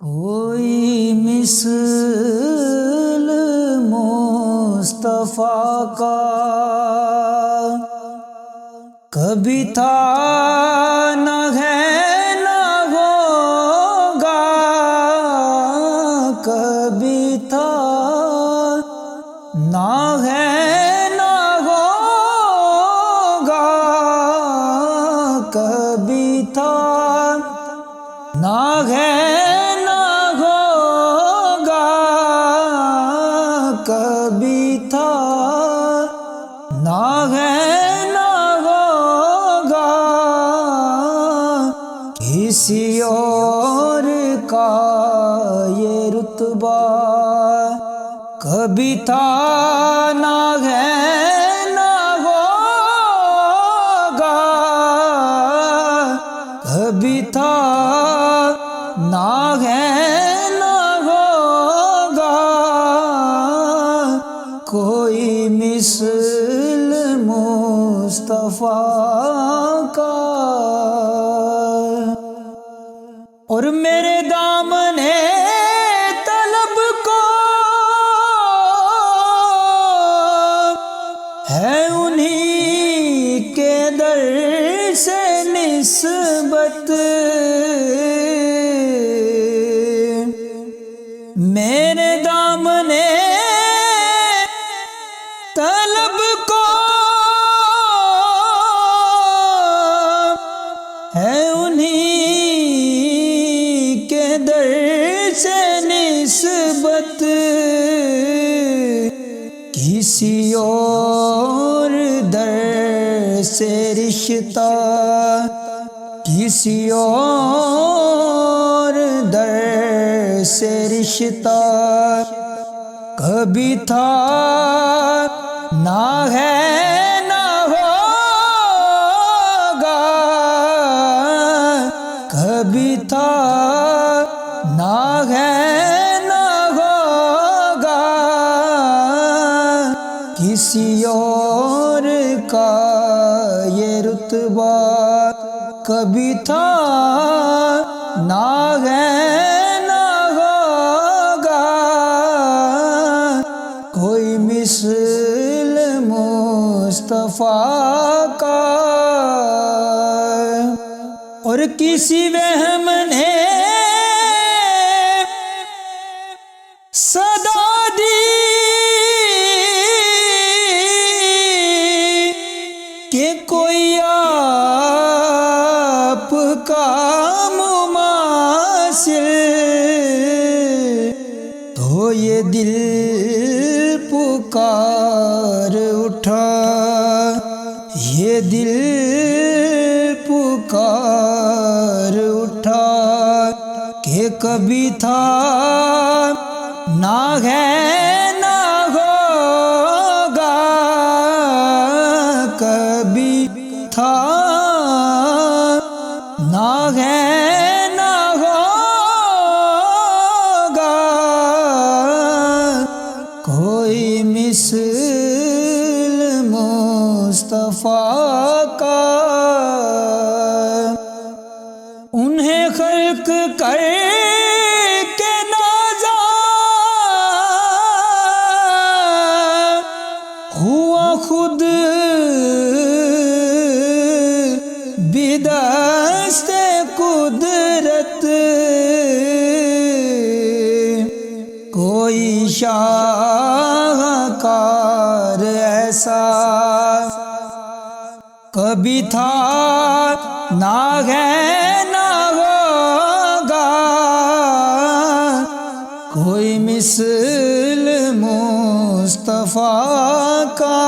کوئی مثل مصطفیٰ کا کبھی تھا نہ ہے نہ ہوگا، کبھی تھا نہ ہے نہ ہوگا، کبھی تھا نہ ہے نہ ہوگا، کبھی تھا نہ ہے نہ ہوگا، کسی اور کا یہ رتبہ کبھی تھا نہ ہے نہ ہوگا، کبھی تھا نہ ہے نہ ہوگا، کوئی مثل مصطفیٰ کا۔ اور میرے دامن طلب کو ہے انہی کے در سے نسبت، میرے دامن طلب کو ہے انہی کے در سے نسبت، کسی اور در سے رشتہ، کسی اور در سے رشتہ کبھی تھا نہ ہے نہ ہوگا، کبھی تھا نہ ہے نہ ہوگا، کسی اور کا یہ رتبہ کبھی تھا نہ ہے نہ ہوگا، کوئی مثل مصطفیٰ کا۔ اور کسی وہم نے صدا دی کہ کوئی آپ کا مماثل، تو یہ دل پکار اٹھا، یہ دل پکار اٹھا کہ کبھی تھا نہ ہے نہ ہوگا، کبھی تھا نہ ہے نہ ہوگا، کوئی مثل مصطفیٰ کا۔ انہیں خلق کر کے نازا ہوا خود بدست قدرت، کوئی شاہکار ایسا کبھی تھا نہ ہے نہ ہوگا، کوئی مثل مصطفیٰ کا۔